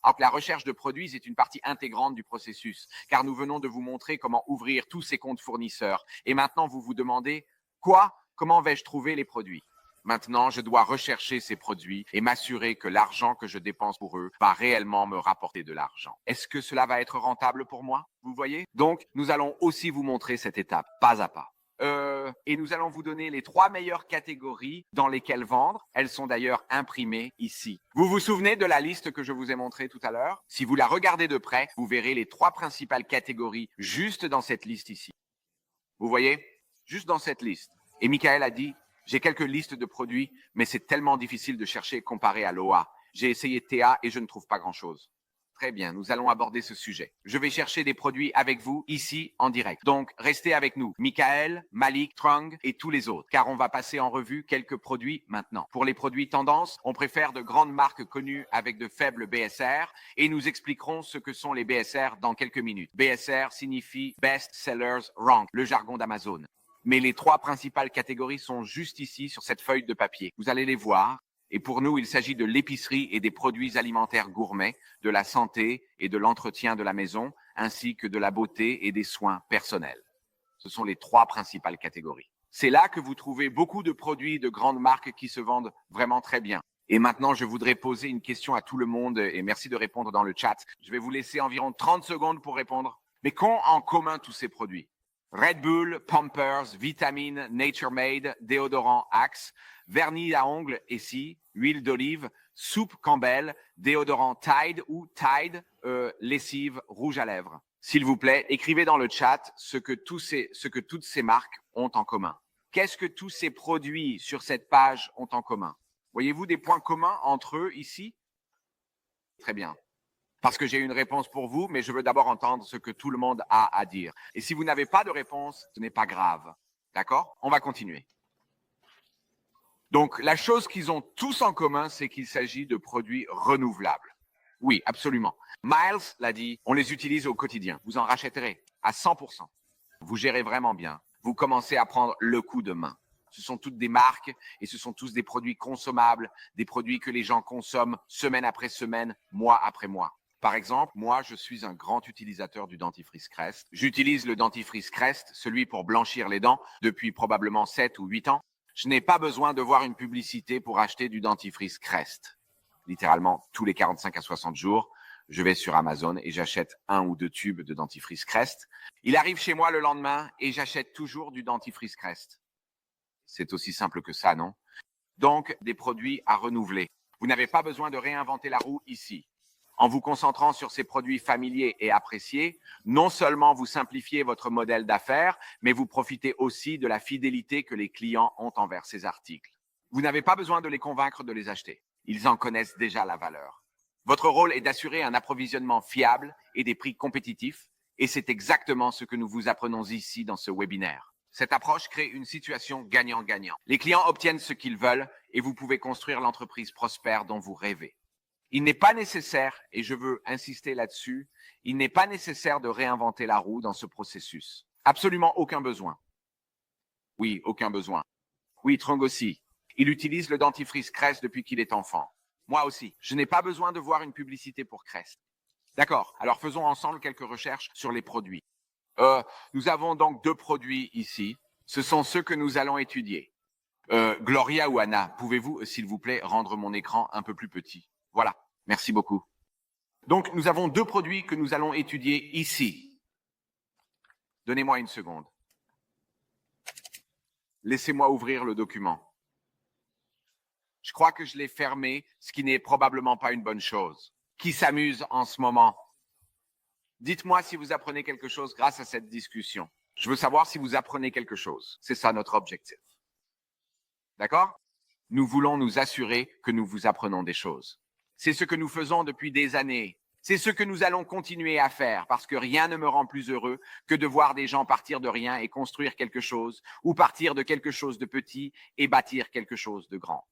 Alors que la recherche de produits est une partie intégrante du processus, car nous venons de vous montrer comment ouvrir tous ces comptes fournisseurs. Et maintenant, vous vous demandez, quoi? Comment vais-je trouver les produits? Maintenant, je dois rechercher ces produits et m'assurer que l'argent que je dépense pour eux va réellement me rapporter de l'argent. Est-ce que cela va être rentable pour moi? Vous voyez? Donc, nous allons aussi vous montrer cette étape, pas à pas. Et nous allons vous donner les 3 meilleures catégories dans lesquelles vendre. Elles sont d'ailleurs imprimées ici. Vous vous souvenez de la liste que je vous ai montrée tout à l'heure? Si vous la regardez de près, vous verrez les 3 principales catégories juste dans cette liste ici. Vous voyez? Juste dans cette liste. Et Michael a dit, j'ai quelques listes de produits, mais c'est tellement difficile de chercher comparé à l'OA. J'ai essayé TA et je ne trouve pas grand-chose. Très bien, nous allons aborder ce sujet. Je vais chercher des produits avec vous ici en direct. Donc, restez avec nous, Michael, Malik, Trung et tous les autres, car on va passer en revue quelques produits maintenant. Pour les produits tendance, on préfère de grandes marques connues avec de faibles BSR et nous expliquerons ce que sont les BSR dans quelques minutes. BSR signifie Best Sellers Rank, le jargon d'Amazon. Mais les 3 principales catégories sont juste ici sur cette feuille de papier. Vous allez les voir. Et pour nous, il s'agit de l'épicerie et des produits alimentaires gourmets, de la santé et de l'entretien de la maison, ainsi que de la beauté et des soins personnels. Ce sont les 3 principales catégories. C'est là que vous trouvez beaucoup de produits de grandes marques qui se vendent vraiment très bien. Et maintenant, je voudrais poser une question à tout le monde et merci de répondre dans le chat. Je vais vous laisser environ 30 secondes pour répondre. Mais qu'ont en commun tous ces produits? Red Bull, Pampers, Vitamine, Nature Made, déodorant Axe, vernis à ongles Essie, huile d'olive, soupe Campbell, déodorant Tide ou Tide, lessive, rouge à lèvres. S'il vous plaît, écrivez dans le chat ce que toutes ces marques ont en commun. Qu'est-ce que tous ces produits sur cette page ont en commun? Voyez-vous des points communs entre eux ici? Très bien. Parce que j'ai une réponse pour vous, mais je veux d'abord entendre ce que tout le monde a à dire. Et si vous n'avez pas de réponse, ce n'est pas grave. D'accord? On va continuer. Donc, la chose qu'ils ont tous en commun, c'est qu'il s'agit de produits renouvelables. Oui, absolument. Miles l'a dit, on les utilise au quotidien. Vous en rachèterez à 100%. Vous gérez vraiment bien. Vous commencez à prendre le coup de main. Ce sont toutes des marques et ce sont tous des produits consommables, des produits que les gens consomment semaine après semaine, mois après mois. Par exemple, moi, je suis un grand utilisateur du dentifrice Crest. J'utilise le dentifrice Crest, celui pour blanchir les dents, depuis probablement 7 ou 8 ans. Je n'ai pas besoin de voir une publicité pour acheter du dentifrice Crest. Littéralement, tous les 45 à 60 jours, je vais sur Amazon et j'achète 1 ou 2 tubes de dentifrice Crest. Il arrive chez moi le lendemain et j'achète toujours du dentifrice Crest. C'est aussi simple que ça, non? Donc, des produits à renouveler. Vous n'avez pas besoin de réinventer la roue ici. En vous concentrant sur ces produits familiers et appréciés, non seulement vous simplifiez votre modèle d'affaires, mais vous profitez aussi de la fidélité que les clients ont envers ces articles. Vous n'avez pas besoin de les convaincre de les acheter. Ils en connaissent déjà la valeur. Votre rôle est d'assurer un approvisionnement fiable et des prix compétitifs, et c'est exactement ce que nous vous apprenons ici dans ce webinaire. Cette approche crée une situation gagnant-gagnant. Les clients obtiennent ce qu'ils veulent et vous pouvez construire l'entreprise prospère dont vous rêvez. Il n'est pas nécessaire, et je veux insister là-dessus, il n'est pas nécessaire de réinventer la roue dans ce processus. Absolument aucun besoin. Oui, aucun besoin. Oui, Trung aussi. Il utilise le dentifrice Crest depuis qu'il est enfant. Moi aussi. Je n'ai pas besoin de voir une publicité pour Crest. D'accord. Alors faisons ensemble quelques recherches sur les produits. Nous avons donc 2 produits ici. Ce sont ceux que nous allons étudier. Gloria ou Anna, pouvez-vous, s'il vous plaît, rendre mon écran un peu plus petit? Voilà. Merci beaucoup. Donc, nous avons 2 produits que nous allons étudier ici. Donnez-moi une seconde. Laissez-moi ouvrir le document. Je crois que je l'ai fermé, ce qui n'est probablement pas une bonne chose. Qui s'amuse en ce moment? Dites-moi si vous apprenez quelque chose grâce à cette discussion. Je veux savoir si vous apprenez quelque chose. C'est ça notre objectif. D'accord? Nous voulons nous assurer que nous vous apprenons des choses. C'est ce que nous faisons depuis des années. C'est ce que nous allons continuer à faire parce que rien ne me rend plus heureux que de voir des gens partir de rien et construire quelque chose ou partir de quelque chose de petit et bâtir quelque chose de grand.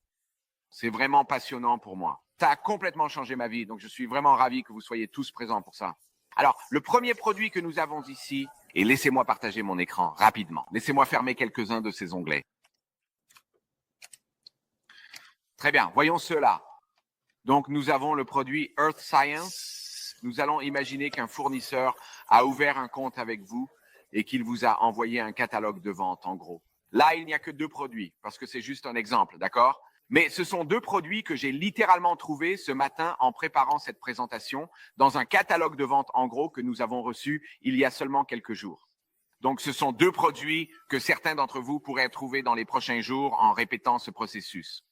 C'est vraiment passionnant pour moi. Ça a complètement changé ma vie, donc je suis vraiment ravi que vous soyez tous présents pour ça. Alors, le premier produit que nous avons ici, et laissez-moi partager mon écran rapidement. Laissez-moi fermer quelques-uns de ces onglets. Très bien, voyons cela. Donc, nous avons le produit Earth Science. Nous allons imaginer qu'un fournisseur a ouvert un compte avec vous et qu'il vous a envoyé un catalogue de vente, en gros. Là, il n'y a que 2 produits, parce que c'est juste un exemple, d'accord? Mais ce sont 2 produits que j'ai littéralement trouvés ce matin en préparant cette présentation dans un catalogue de vente, en gros, que nous avons reçu il y a seulement quelques jours. Donc, ce sont 2 produits que certains d'entre vous pourraient trouver dans les prochains jours en répétant ce processus.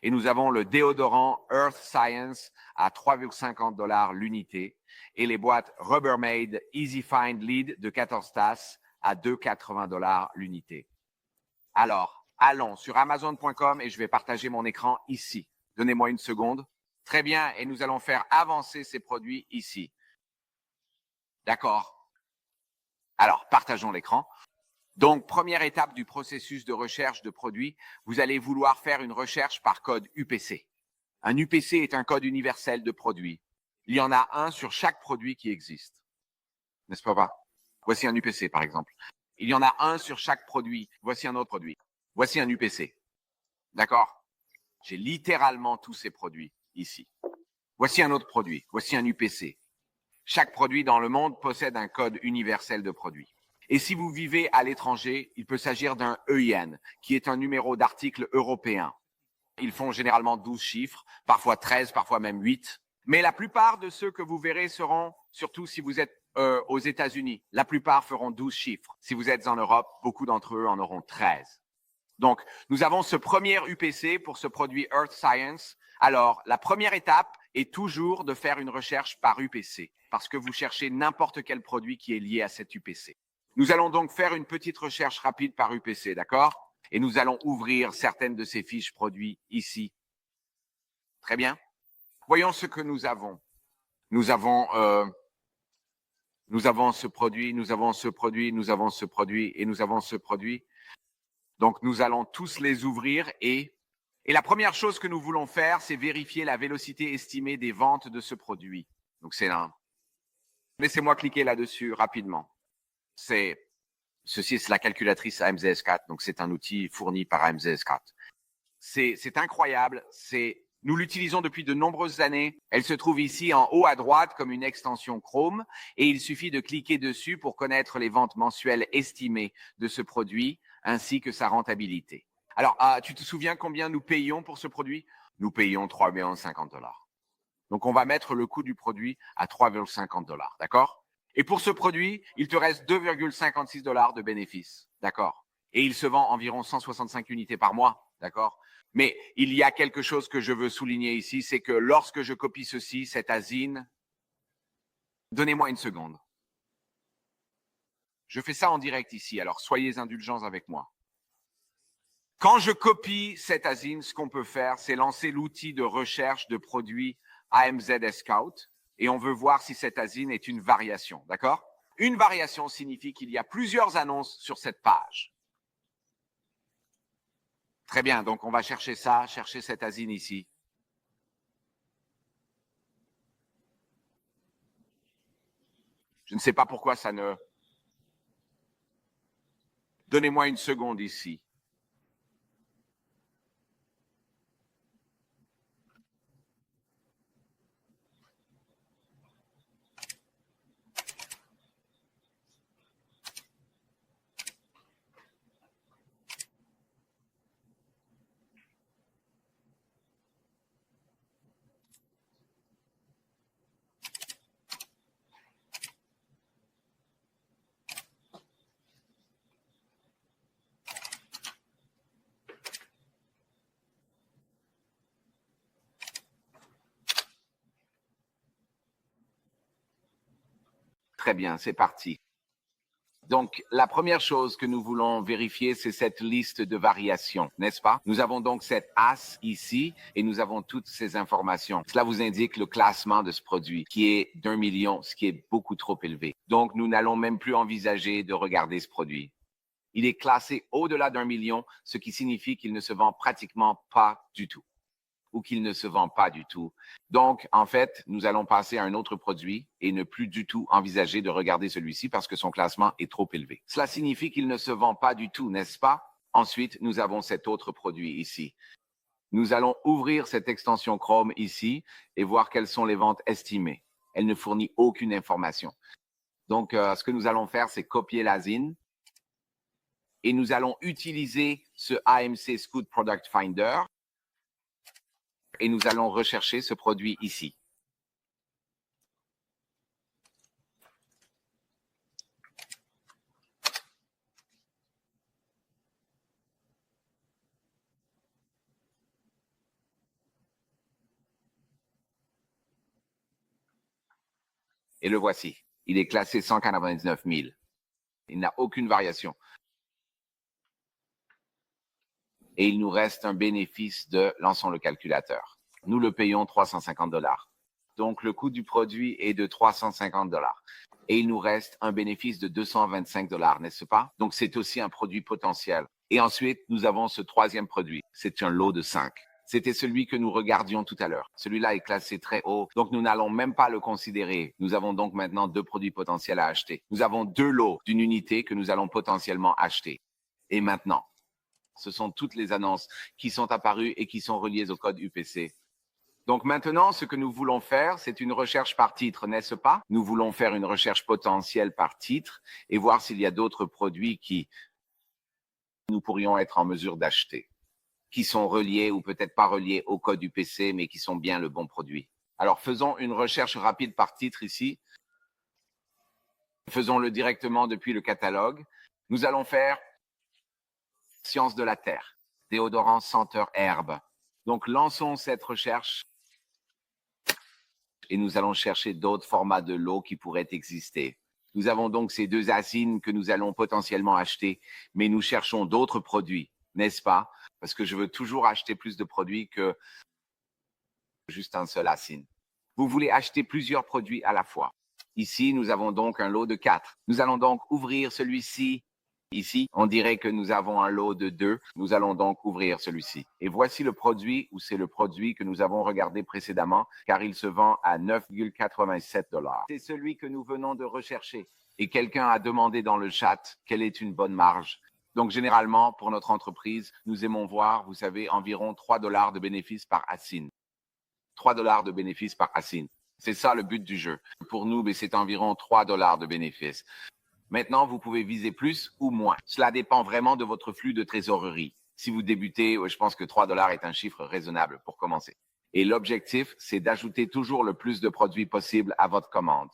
Et nous avons le déodorant Earth Science à 3,50 $ l'unité et les boîtes Rubbermaid Easy Find Lead de 14 tasses à 2,80 $ l'unité. Alors, allons sur Amazon.com et je vais partager mon écran ici. Donnez-moi une seconde. Très bien, et nous allons faire avancer ces produits ici. D'accord. Alors, partageons l'écran. Donc, première étape du processus de recherche de produits, vous allez vouloir faire une recherche par code UPC. Un UPC est un code universel de produit. Il y en a un sur chaque produit qui existe. N'est-ce pas? Voici un UPC, par exemple. Il y en a un sur chaque produit. Voici un autre produit. Voici un UPC. D'accord? J'ai littéralement tous ces produits ici. Voici un autre produit. Voici un UPC. Chaque produit dans le monde possède un code universel de produit. Et si vous vivez à l'étranger, il peut s'agir d'un EIN, qui est un numéro d'article européen. Ils font généralement 12 chiffres, parfois 13, parfois même 8. Mais la plupart de ceux que vous verrez seront, surtout si vous êtes aux États-Unis, la plupart feront 12 chiffres. Si vous êtes en Europe, beaucoup d'entre eux en auront 13. Donc, nous avons ce premier UPC pour ce produit Earth Science. Alors, la première étape est toujours de faire une recherche par UPC, parce que vous cherchez n'importe quel produit qui est lié à cet UPC. Nous allons donc faire une petite recherche rapide par UPC, d'accord? Et nous allons ouvrir certaines de ces fiches produits ici. Très bien. Voyons ce que nous avons. Nous avons ce produit, nous avons ce produit, nous avons ce produit et nous avons ce produit. Donc, nous allons tous les ouvrir et la première chose que nous voulons faire, c'est vérifier la vélocité estimée des ventes de ce produit. Donc, c'est là. Laissez-moi cliquer là-dessus rapidement. Ceci, c'est la calculatrice AMZS4. Donc, c'est un outil fourni par AMZS4. C'est incroyable. Nous l'utilisons depuis de nombreuses années. Elle se trouve ici en haut à droite comme une extension Chrome et il suffit de cliquer dessus pour connaître les ventes mensuelles estimées de ce produit ainsi que sa rentabilité. Alors, tu te souviens combien nous payons pour ce produit? Nous payons 3,50 $. Donc, on va mettre le coût du produit à 3,50 $, d'accord? Et pour ce produit, il te reste 2,56 $ de bénéfices, d'accord? Et il se vend environ 165 unités par mois, d'accord? Mais il y a quelque chose que je veux souligner ici, c'est que lorsque je copie ceci, cette asine, donnez-moi une seconde. Je fais ça en direct ici, alors soyez indulgents avec moi. Quand je copie cette asine, ce qu'on peut faire, c'est lancer l'outil de recherche de produits AMZS Scout et on veut voir si cette asine est une variation, d'accord? Une variation signifie qu'il y a plusieurs annonces sur cette page. Très bien, donc on va chercher ça, chercher cette asine ici. Je ne sais pas pourquoi ça ne... Donnez-moi une seconde ici. Très bien, c'est parti. Donc, la première chose que nous voulons vérifier, c'est cette liste de variations, n'est-ce pas? Nous avons donc cette as ici et nous avons toutes ces informations. Cela vous indique le classement de ce produit qui est d'1 million, ce qui est beaucoup trop élevé. Donc, nous n'allons même plus envisager de regarder ce produit. Il est classé au-delà d'1 million, ce qui signifie qu'il ne se vend pratiquement pas du tout ou qu'il ne se vend pas du tout. Donc, en fait, nous allons passer à un autre produit et ne plus du tout envisager de regarder celui-ci parce que son classement est trop élevé. Cela signifie qu'il ne se vend pas du tout, n'est-ce pas? Ensuite, nous avons cet autre produit ici. Nous allons ouvrir cette extension Chrome ici et voir quelles sont les ventes estimées. Elle ne fournit aucune information. Donc, ce que nous allons faire, c'est copier la ZIN et nous allons utiliser ce AMC Scout Product Finder et nous allons rechercher ce produit ici. Et le voici. Il est classé 199 000. Il n'a aucune variation. Et il nous reste un bénéfice de, lançons le calculateur. Nous le payons 350 $. Donc, le coût du produit est de 350 $. Et il nous reste un bénéfice de 225 $, n'est-ce pas? Donc, c'est aussi un produit potentiel. Et ensuite, nous avons ce troisième produit. C'est un lot de 5. C'était celui que nous regardions tout à l'heure. Celui-là est classé très haut, donc nous n'allons même pas le considérer. Nous avons donc maintenant 2 produits potentiels à acheter. Nous avons 2 lots d'une unité que nous allons potentiellement acheter. Et maintenant, ce sont toutes les annonces qui sont apparues et qui sont reliées au code UPC. Donc maintenant, ce que nous voulons faire, c'est une recherche par titre, n'est-ce pas? Nous voulons faire une recherche potentielle par titre et voir s'il y a d'autres produits qui nous pourrions être en mesure d'acheter, qui sont reliés ou peut-être pas reliés au code UPC, mais qui sont bien le bon produit. Alors, faisons une recherche rapide par titre ici. Faisons-le directement depuis le catalogue. Nous allons faire Sciences de la Terre, déodorant senteur herbe. Donc, lançons cette recherche et nous allons chercher d'autres formats de lots qui pourraient exister. Nous avons donc ces 2 asines que nous allons potentiellement acheter, mais nous cherchons d'autres produits, n'est-ce pas? Parce que je veux toujours acheter plus de produits que juste un seul asine. Vous voulez acheter plusieurs produits à la fois. Ici, nous avons donc un lot de 4. Nous allons donc ouvrir celui-ci. Ici, on dirait que nous avons un lot de 2. Nous allons donc ouvrir celui-ci. Et voici le produit, ou c'est le produit que nous avons regardé précédemment, car il se vend à 9,87 $. C'est celui que nous venons de rechercher. Et quelqu'un a demandé dans le chat quelle est une bonne marge. Donc, généralement, pour notre entreprise, nous aimons voir, vous savez, environ 3 $ de bénéfices par asine. 3 $ de bénéfices par asine. C'est ça le but du jeu. Pour nous, c'est environ 3 $ de bénéfices. Maintenant, vous pouvez viser plus ou moins. Cela dépend vraiment de votre flux de trésorerie. Si vous débutez, je pense que 3 $ est un chiffre raisonnable pour commencer. Et l'objectif, c'est d'ajouter toujours le plus de produits possible à votre commande.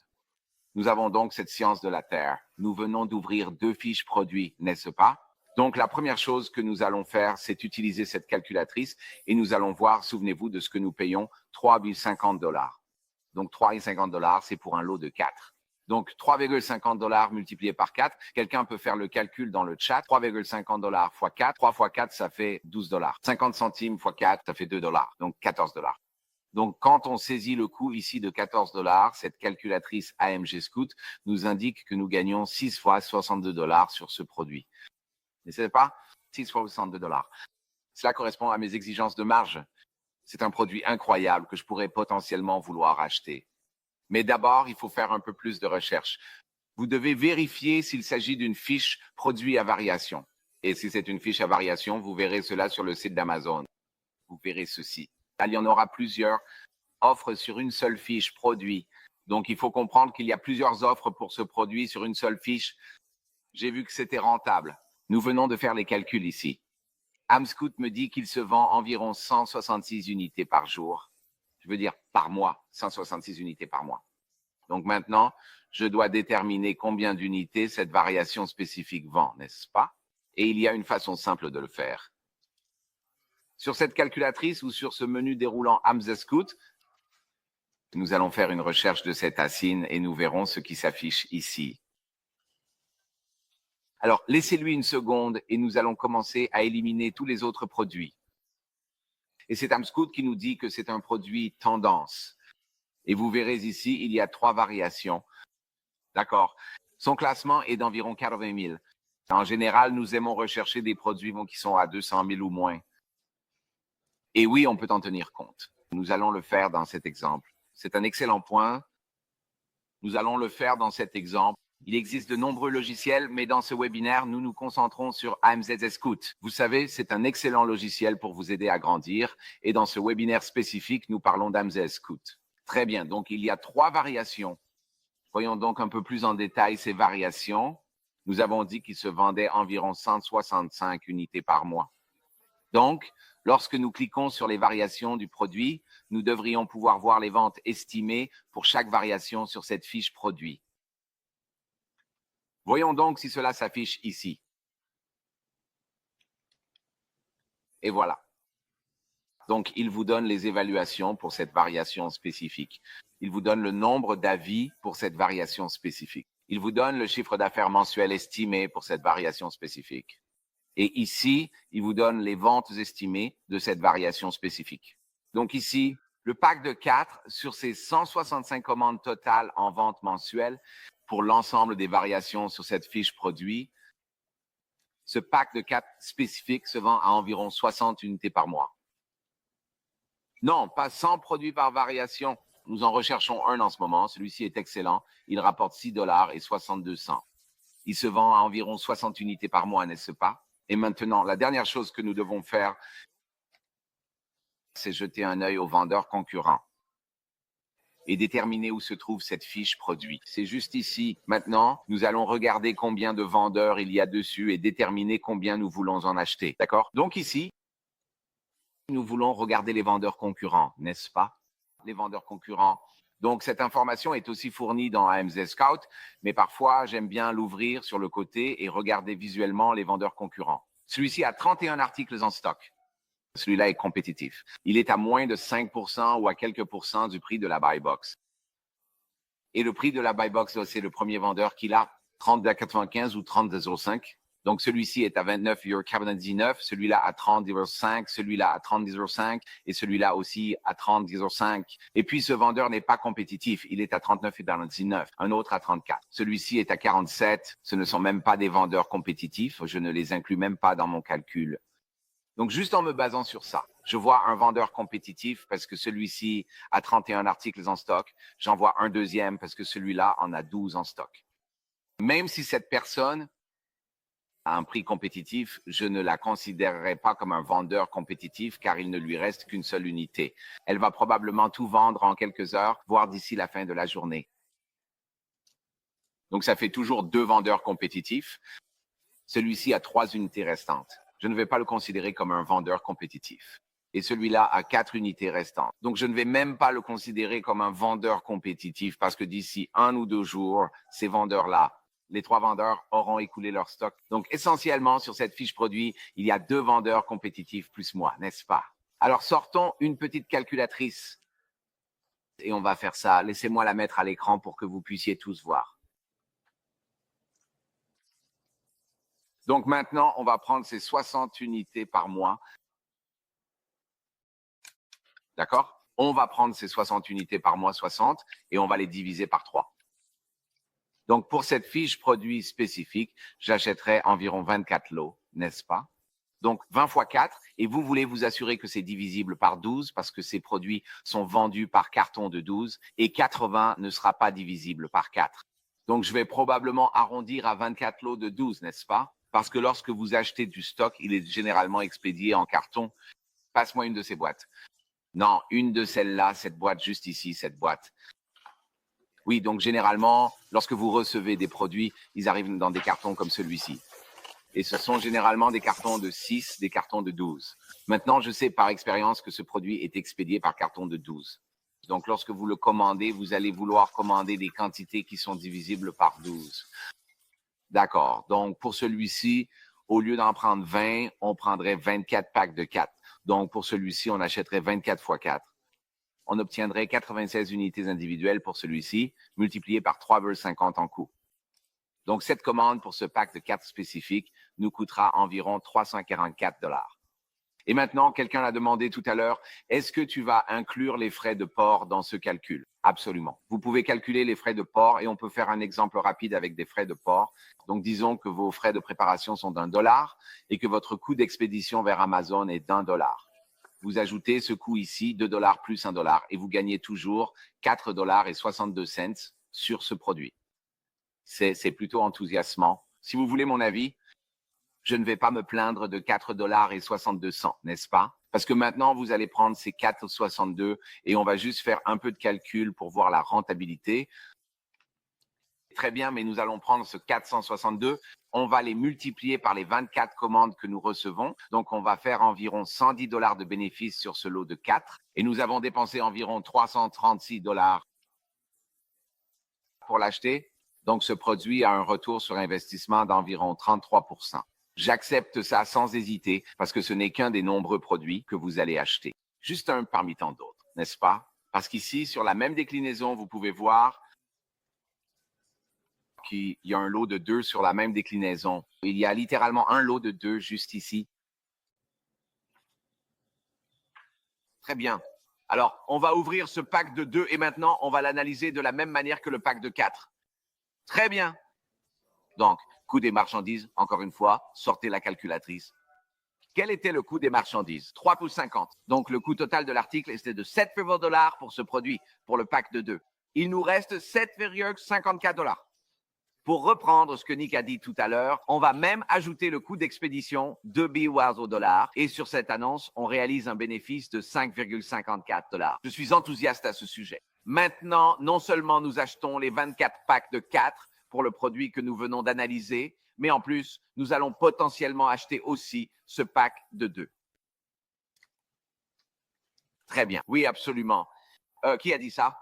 Nous avons donc cette science de la Terre. Nous venons d'ouvrir 2 fiches produits, n'est-ce pas? Donc, la première chose que nous allons faire, c'est utiliser cette calculatrice et nous allons voir, souvenez-vous, de ce que nous payons, 3,50 $. Donc, 3,50 $, c'est pour un lot de 4. Donc, 3,50 $ multiplié par 4. Quelqu'un peut faire le calcul dans le chat. 3,50 $ fois 4. 3 fois 4, ça fait 12 $. 50 centimes fois 4, ça fait 2 $. Donc, 14 $. Donc, quand on saisit le coût ici de 14 $, cette calculatrice AMG Scout nous indique que nous gagnons 6 fois 62 $ sur ce produit. Ne savez pas? 6 fois 62 $. Cela correspond à mes exigences de marge. C'est un produit incroyable que je pourrais potentiellement vouloir acheter. Mais d'abord, il faut faire un peu plus de recherche. Vous devez vérifier s'il s'agit d'une fiche produit à variation. Et si c'est une fiche à variation, vous verrez cela sur le site d'Amazon. Vous verrez ceci. Il y en aura plusieurs offres sur une seule fiche produit. Donc, il faut comprendre qu'il y a plusieurs offres pour ce produit sur une seule fiche. J'ai vu que c'était rentable. Nous venons de faire les calculs ici. Amscout me dit qu'il se vend environ 166 unités par jour. Je veux dire par mois, 166 unités par mois. Donc maintenant, je dois déterminer combien d'unités cette variation spécifique vend, n'est-ce pas? Et il y a une façon simple de le faire. Sur cette calculatrice ou sur ce menu déroulant AMZScout, nous allons faire une recherche de cette asine et nous verrons ce qui s'affiche ici. Alors, laissez-lui une seconde et nous allons commencer à éliminer tous les autres produits. Et c'est Amscout qui nous dit que c'est un produit tendance. Et vous verrez ici, il y a 3 variations. D'accord. Son classement est d'environ 80 000. En général, nous aimons rechercher des produits qui sont à 200 000 ou moins. Et oui, on peut en tenir compte. Nous allons le faire dans cet exemple. C'est un excellent point. Nous allons le faire dans cet exemple. Il existe de nombreux logiciels, mais dans ce webinaire, nous nous concentrons sur AMZS Scout. Vous savez, c'est un excellent logiciel pour vous aider à grandir. Et dans ce webinaire spécifique, nous parlons d'AMZS Scout. Très bien, donc il y a 3 variations. Voyons donc un peu plus en détail ces variations. Nous avons dit qu'il se vendait environ 165 unités par mois. Donc, lorsque nous cliquons sur les variations du produit, nous devrions pouvoir voir les ventes estimées pour chaque variation sur cette fiche produit. Voyons donc si cela s'affiche ici. Et voilà. Donc, il vous donne les évaluations pour cette variation spécifique. Il vous donne le nombre d'avis pour cette variation spécifique. Il vous donne le chiffre d'affaires mensuel estimé pour cette variation spécifique. Et ici, il vous donne les ventes estimées de cette variation spécifique. Donc ici, le pack de 4 sur ces 165 commandes totales en vente mensuelle pour l'ensemble des variations sur cette fiche produit, ce pack de 4 spécifique se vend à environ 60 unités par mois. Non, pas 100 produits par variation. Nous en recherchons un en ce moment. Celui-ci est excellent. Il rapporte $6 et 62 cents. Il se vend à environ 60 unités par mois, n'est-ce pas? Et maintenant, la dernière chose que nous devons faire, c'est jeter un œil aux vendeurs concurrents et déterminer où se trouve cette fiche produit. C'est juste ici. Maintenant, nous allons regarder combien de vendeurs il y a dessus et déterminer combien nous voulons en acheter. D'accord? Donc ici, nous voulons regarder les vendeurs concurrents, n'est-ce pas? Les vendeurs concurrents. Donc, cette information est aussi fournie dans AMZ Scout, mais parfois, j'aime bien l'ouvrir sur le côté et regarder visuellement les vendeurs concurrents. Celui-ci a 31 articles en stock. Celui-là est compétitif. Il est à moins de 5% ou à quelques pourcents du prix de la buy box. Et le prix de la buy box, c'est le premier vendeur qu'il a, 30,95 ou 30,05. Donc, celui-ci est à 29,99, celui-là à 30,05, celui-là à 30,05 et celui-là aussi à 30,05. Et puis, ce vendeur n'est pas compétitif. Il est à 39,99, un autre à 34. Celui-ci est à 47. Ce ne sont même pas des vendeurs compétitifs. Je ne les inclus même pas dans mon calcul. Donc, juste en me basant sur ça, je vois un vendeur compétitif parce que celui-ci a 31 articles en stock. J'en vois un deuxième parce que celui-là en a 12 en stock. Même si cette personne a un prix compétitif, je ne la considérerai pas comme un vendeur compétitif car il ne lui reste qu'une seule unité. Elle va probablement tout vendre en quelques heures, voire d'ici la fin de la journée. Donc, ça fait toujours 2 vendeurs compétitifs. Celui-ci a 3 unités restantes. Je ne vais pas le considérer comme un vendeur compétitif. Et celui-là a 4 unités restantes. Donc, je ne vais même pas le considérer comme un vendeur compétitif parce que d'ici 1 ou 2 jours, ces vendeurs-là, les 3 vendeurs auront écoulé leur stock. Donc, essentiellement, sur cette fiche produit, il y a 2 vendeurs compétitifs plus moi, n'est-ce pas? Alors, sortons une petite calculatrice et on va faire ça. Laissez-moi la mettre à l'écran pour que vous puissiez tous voir. Donc maintenant, on va prendre ces 60 unités par mois. D'accord? On va prendre ces 60 unités par mois, 60, et on va les diviser par 3. Donc pour cette fiche produit spécifique, j'achèterai environ 24 lots, n'est-ce pas? Donc 20 fois 4, et vous voulez vous assurer que c'est divisible par 12 parce que ces produits sont vendus par carton de 12 et 80 ne sera pas divisible par 4. Donc je vais probablement arrondir à 24 lots de 12, n'est-ce pas? Parce que lorsque vous achetez du stock, il est généralement expédié en carton. Passe-moi une de ces boîtes. Non, une de celles-là, cette boîte juste ici, cette boîte. Oui, donc généralement, lorsque vous recevez des produits, ils arrivent dans des cartons comme celui-ci. Et ce sont généralement des cartons de 6, des cartons de 12. Maintenant, je sais par expérience que ce produit est expédié par carton de 12. Donc, lorsque vous le commandez, vous allez vouloir commander des quantités qui sont divisibles par 12. D'accord. Donc, pour celui-ci, au lieu d'en prendre 20, on prendrait 24 packs de 4. Donc, pour celui-ci, on achèterait 24 fois 4. On obtiendrait 96 unités individuelles pour celui-ci, multiplié par 3,50 en coût. Donc, cette commande pour ce pack de 4 spécifiques nous coûtera environ 344 $. Et maintenant, quelqu'un l'a demandé tout à l'heure, est-ce que tu vas inclure les frais de port dans ce calcul? Absolument. Vous pouvez calculer les frais de port et on peut faire un exemple rapide avec des frais de port. Donc, disons que vos frais de préparation sont d'$1 et que votre coût d'expédition vers Amazon est d'$1. Vous ajoutez ce coût ici, $2 plus $1 et vous gagnez toujours 4,62 $ sur ce produit. C'est plutôt enthousiasmant. Si vous voulez mon avis, je ne vais pas me plaindre de 4,62 $, n'est-ce pas? Parce que maintenant, vous allez prendre ces 4,62 et on va juste faire un peu de calcul pour voir la rentabilité. Très bien, mais nous allons prendre ce 462, on va les multiplier par les 24 commandes que nous recevons. Donc, on va faire environ 110 $ de bénéfices sur ce lot de 4. Et nous avons dépensé environ 336 $ pour l'acheter. Donc, ce produit a un retour sur investissement d'environ 33%. J'accepte ça sans hésiter parce que ce n'est qu'un des nombreux produits que vous allez acheter. Juste un parmi tant d'autres, n'est-ce pas? Parce qu'ici, sur la même déclinaison, vous pouvez voir qu'il y a un lot de 2 sur la même déclinaison. Il y a littéralement un lot de 2 juste ici. Très bien. Alors, on va ouvrir ce pack de 2 et maintenant, on va l'analyser de la même manière que le pack de 4. Très bien. Donc, coût des marchandises, encore une fois, sortez la calculatrice. Quel était le coût des marchandises? 3,50 $. Donc, le coût total de l'article était de 7,20 $ pour ce produit, pour le pack de 2. Il nous reste 7,54 $. Pour reprendre ce que Nick a dit tout à l'heure, on va même ajouter le coût d'expédition de BOAS au dollar. Et sur cette annonce, on réalise un bénéfice de 5,54 $. Je suis enthousiaste à ce sujet. Maintenant, non seulement nous achetons les 24 packs de 4 pour le produit que nous venons d'analyser, mais en plus, nous allons potentiellement acheter aussi ce pack de 2. Très bien. Oui, absolument. Qui a dit ça?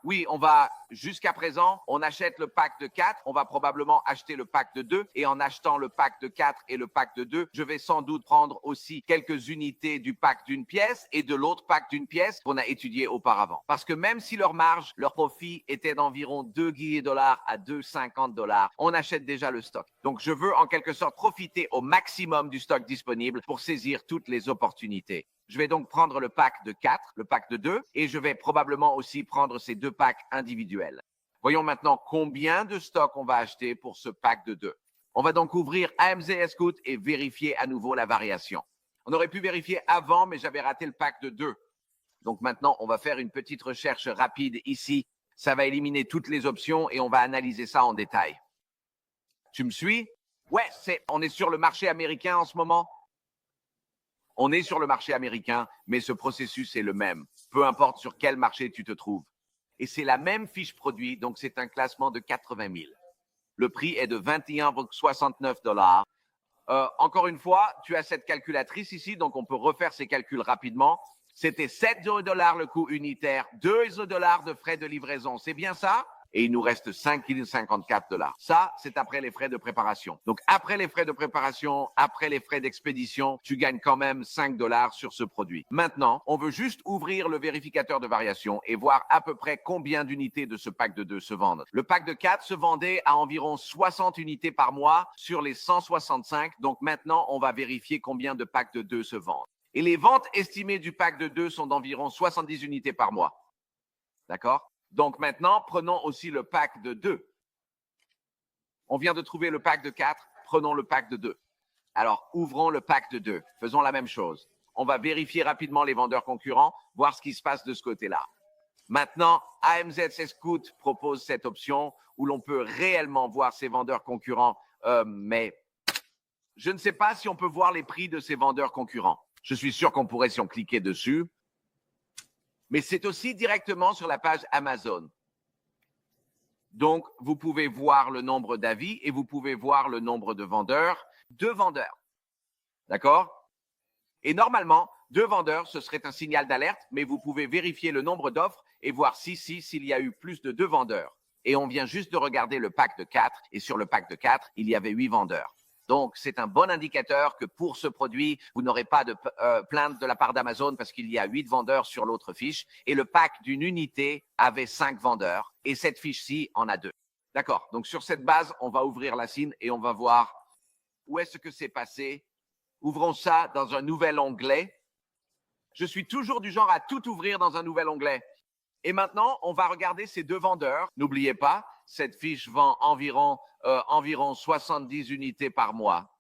Oui, on va, jusqu'à présent, on achète le pack de 4, on va probablement acheter le pack de 2 et en achetant le pack de 4 et le pack de 2, je vais sans doute prendre aussi quelques unités du pack d'une pièce et de l'autre pack d'une pièce qu'on a étudié auparavant. Parce que même si leur marge, leur profit était d'environ 2 $ à 2,50 $, on achète déjà le stock. Donc, je veux en quelque sorte profiter au maximum du stock disponible pour saisir toutes les opportunités. Je vais donc prendre le pack de 4, le pack de 2, et je vais probablement aussi prendre ces 2 packs individuels. Voyons maintenant combien de stock on va acheter pour ce pack de 2. On va donc ouvrir AMZ Scout et vérifier à nouveau la variation. On aurait pu vérifier avant, mais j'avais raté le pack de 2. Donc maintenant, on va faire une petite recherche rapide ici. Ça va éliminer toutes les options et on va analyser ça en détail. Tu me suis? Ouais, on est sur le marché américain en ce moment. On est sur le marché américain, mais ce processus est le même, peu importe sur quel marché tu te trouves. Et c'est la même fiche produit, donc c'est un classement de 80 000. Le prix est de 21,69 $. Encore une fois, tu as cette calculatrice ici, donc on peut refaire ces calculs rapidement. C'était 7 $ le coût unitaire, 2 $ de frais de livraison. C'est bien ça? Et il nous reste 5,54 $. Ça, c'est après les frais de préparation. Donc, après les frais de préparation, après les frais d'expédition, tu gagnes quand même 5 $ sur ce produit. Maintenant, on veut juste ouvrir le vérificateur de variation et voir à peu près combien d'unités de ce pack de 2 se vendent. Le pack de 4 se vendait à environ 60 unités par mois sur les 165. Donc, maintenant, on va vérifier combien de packs de 2 se vendent. Et les ventes estimées du pack de 2 sont d'environ 70 unités par mois. D'accord? Donc maintenant, prenons aussi le pack de 2. On vient de trouver le pack de 4, prenons le pack de 2. Alors, ouvrons le pack de 2. Faisons la même chose. On va vérifier rapidement les vendeurs concurrents, voir ce qui se passe de ce côté-là. Maintenant, AMZ Scout propose cette option où l'on peut réellement voir ces vendeurs concurrents, mais je ne sais pas si on peut voir les prix de ces vendeurs concurrents. Je suis sûr qu'on pourrait si on cliquait dessus. Mais c'est aussi directement sur la page Amazon. Donc, vous pouvez voir le nombre d'avis et vous pouvez voir le nombre de vendeurs. 2 vendeurs. D'accord? Et normalement, 2 vendeurs, ce serait un signal d'alerte, mais vous pouvez vérifier le nombre d'offres et voir s'il y a eu plus de 2 vendeurs. Et on vient juste de regarder le pack de 4 et sur le pack de 4, il y avait 8 vendeurs. Donc, c'est un bon indicateur que pour ce produit, vous n'aurez pas de plainte de la part d'Amazon parce qu'il y a 8 vendeurs sur l'autre fiche. Et le pack d'une unité avait 5 vendeurs. Et cette fiche-ci en a 2. D'accord. Donc, sur cette base, on va ouvrir la scène et on va voir où est-ce que c'est passé. Ouvrons ça dans un nouvel onglet. Je suis toujours du genre à tout ouvrir dans un nouvel onglet. Et maintenant, on va regarder ces 2 vendeurs. N'oubliez pas, cette fiche vend environ 70 unités par mois.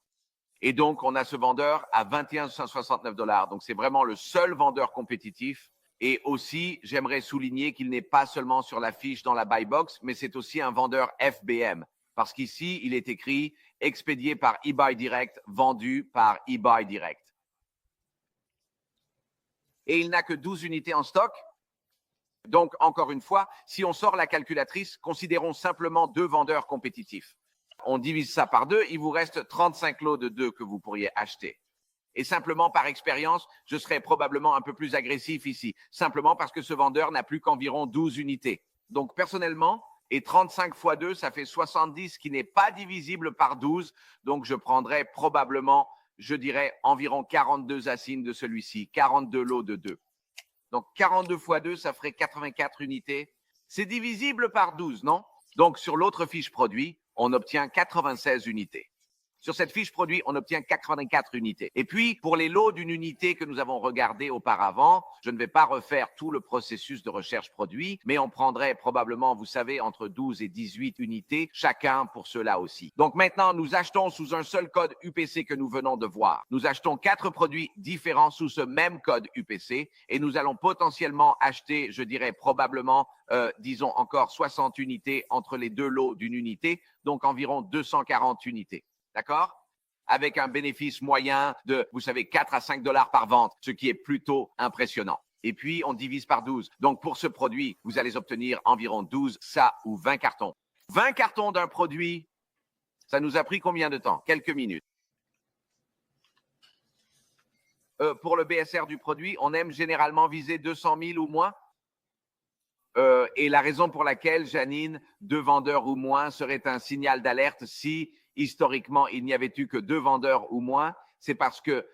Et donc, on a ce vendeur à 21,69 $. Donc, c'est vraiment le seul vendeur compétitif. Et aussi, j'aimerais souligner qu'il n'est pas seulement sur la fiche dans la buy box, mais c'est aussi un vendeur FBM. Parce qu'ici, il est écrit expédié par eBuy Direct, vendu par eBuy Direct. Et il n'a que 12 unités en stock. Donc, encore une fois, si on sort la calculatrice, considérons simplement 2 vendeurs compétitifs. On divise ça par 2, il vous reste 35 lots de 2 que vous pourriez acheter. Et simplement par expérience, je serais probablement un peu plus agressif ici, simplement parce que ce vendeur n'a plus qu'environ 12 unités. Donc, personnellement, et 35 fois 2, ça fait 70 qui n'est pas divisible par 12. Donc, je prendrais probablement, je dirais, environ 42 assignés de celui-ci, 42 lots de 2. Donc, 42 fois 2, ça ferait 84 unités. C'est divisible par 12, non? Donc, sur l'autre fiche produit, on obtient 96 unités. Sur cette fiche produit, on obtient 84 unités. Et puis, pour les lots d'une unité que nous avons regardés auparavant, je ne vais pas refaire tout le processus de recherche produit, mais on prendrait probablement, vous savez, entre 12 et 18 unités, chacun pour cela aussi. Donc maintenant, nous achetons sous un seul code UPC que nous venons de voir. Nous achetons 4 produits différents sous ce même code UPC et nous allons potentiellement acheter, je dirais probablement, disons encore 60 unités entre les 2 lots d'une unité, donc environ 240 unités. D'accord? Avec un bénéfice moyen de, vous savez, 4 à 5 dollars par vente, ce qui est plutôt impressionnant. Et puis, on divise par 12. Donc, pour ce produit, vous allez obtenir environ 12, ça ou 20 cartons. 20 cartons d'un produit, ça nous a pris combien de temps? Quelques minutes. Pour le BSR du produit, on aime généralement viser 200 000 ou moins. Et la raison pour laquelle, Janine, 2 vendeurs ou moins serait un signal d'alerte si historiquement, il n'y avait eu que 2 vendeurs ou moins, c'est parce que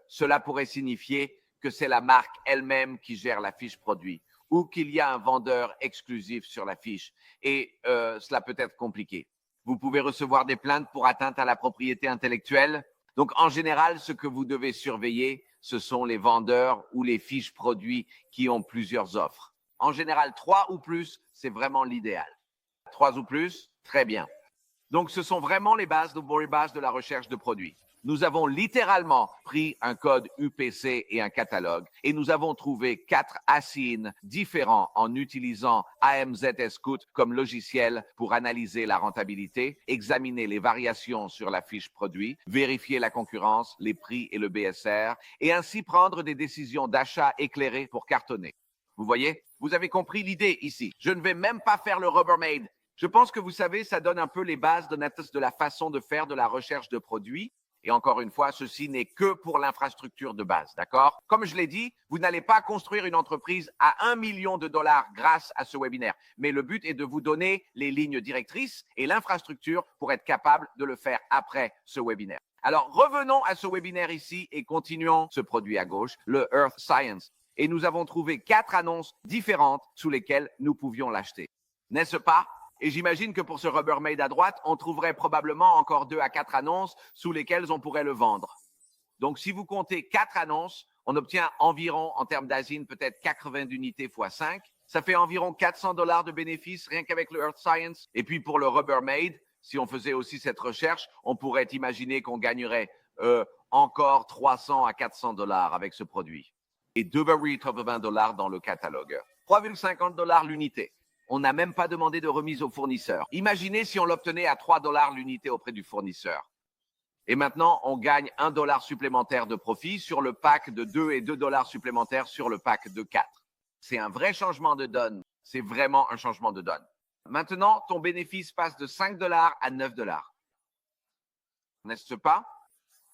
cela pourrait signifier que c'est la marque elle-même qui gère la fiche produit ou qu'il y a un vendeur exclusif sur la fiche. Et cela peut être compliqué. Vous pouvez recevoir des plaintes pour atteinte à la propriété intellectuelle. Donc, en général, ce que vous devez surveiller, ce sont les vendeurs ou les fiches produits qui ont plusieurs offres. En général, 3 ou plus, c'est vraiment l'idéal. 3 ou plus, très bien. Donc, ce sont vraiment les bases de la recherche de produits. Nous avons littéralement pris un code UPC et un catalogue et nous avons trouvé 4 assignés différents en utilisant AMZS Scout comme logiciel pour analyser la rentabilité, examiner les variations sur la fiche produit, vérifier la concurrence, les prix et le BSR et ainsi prendre des décisions d'achat éclairées pour cartonner. Vous voyez? Vous avez compris l'idée ici. Je ne vais même pas faire le Rubbermaid. Je pense que vous savez, ça donne un peu les bases de la façon de faire de la recherche de produits. Et encore une fois, ceci n'est que pour l'infrastructure de base, d'accord? Comme je l'ai dit, vous n'allez pas construire une entreprise à 1 million de dollars grâce à ce webinaire. Mais le but est de vous donner les lignes directrices et l'infrastructure pour être capable de le faire après ce webinaire. Alors, revenons à ce webinaire ici et continuons ce produit à gauche, le Earth Science. Et nous avons trouvé 4 annonces différentes sous lesquelles nous pouvions l'acheter. N'est-ce pas? Et j'imagine que pour ce Rubbermaid à droite, on trouverait probablement encore 2 à 4 annonces sous lesquelles on pourrait le vendre. Donc, si vous comptez 4 annonces, on obtient environ, en termes d'asine, peut-être 80 unités x 5. Ça fait environ 400 dollars de bénéfices rien qu'avec le Earth Science. Et puis, pour le Rubbermaid, si on faisait aussi cette recherche, on pourrait imaginer qu'on gagnerait encore 300 à 400 dollars avec ce produit. Et 2,80 dollars dans le catalogue. 3,50 dollars l'unité. On n'a même pas demandé de remise au fournisseur. Imaginez si on l'obtenait à 3 dollars l'unité auprès du fournisseur. Et maintenant, on gagne 1 dollar supplémentaire de profit sur le pack de 2 et 2 dollars supplémentaires sur le pack de 4. C'est un vrai changement de donne. C'est vraiment un changement de donne. Maintenant, ton bénéfice passe de 5 dollars à 9 dollars. N'est-ce pas?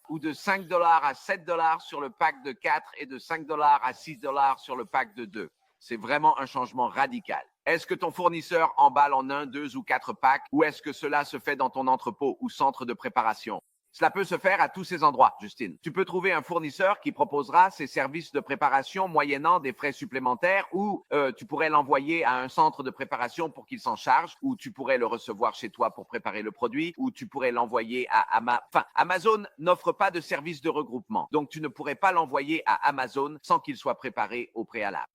Ou de 5 dollars à 7 dollars sur le pack de 4 et de 5 dollars à 6 dollars sur le pack de 2. C'est vraiment un changement radical. Est-ce que ton fournisseur emballe en 1, 2 ou 4 packs ou est-ce que cela se fait dans ton entrepôt ou centre de préparation? Cela peut se faire à tous ces endroits, Justine. Tu peux trouver un fournisseur qui proposera ses services de préparation moyennant des frais supplémentaires ou tu pourrais l'envoyer à un centre de préparation pour qu'il s'en charge ou tu pourrais le recevoir chez toi pour préparer le produit ou tu pourrais l'envoyer à Amazon. Enfin, Amazon n'offre pas de service de regroupement. Donc, tu ne pourrais pas l'envoyer à Amazon sans qu'il soit préparé au préalable.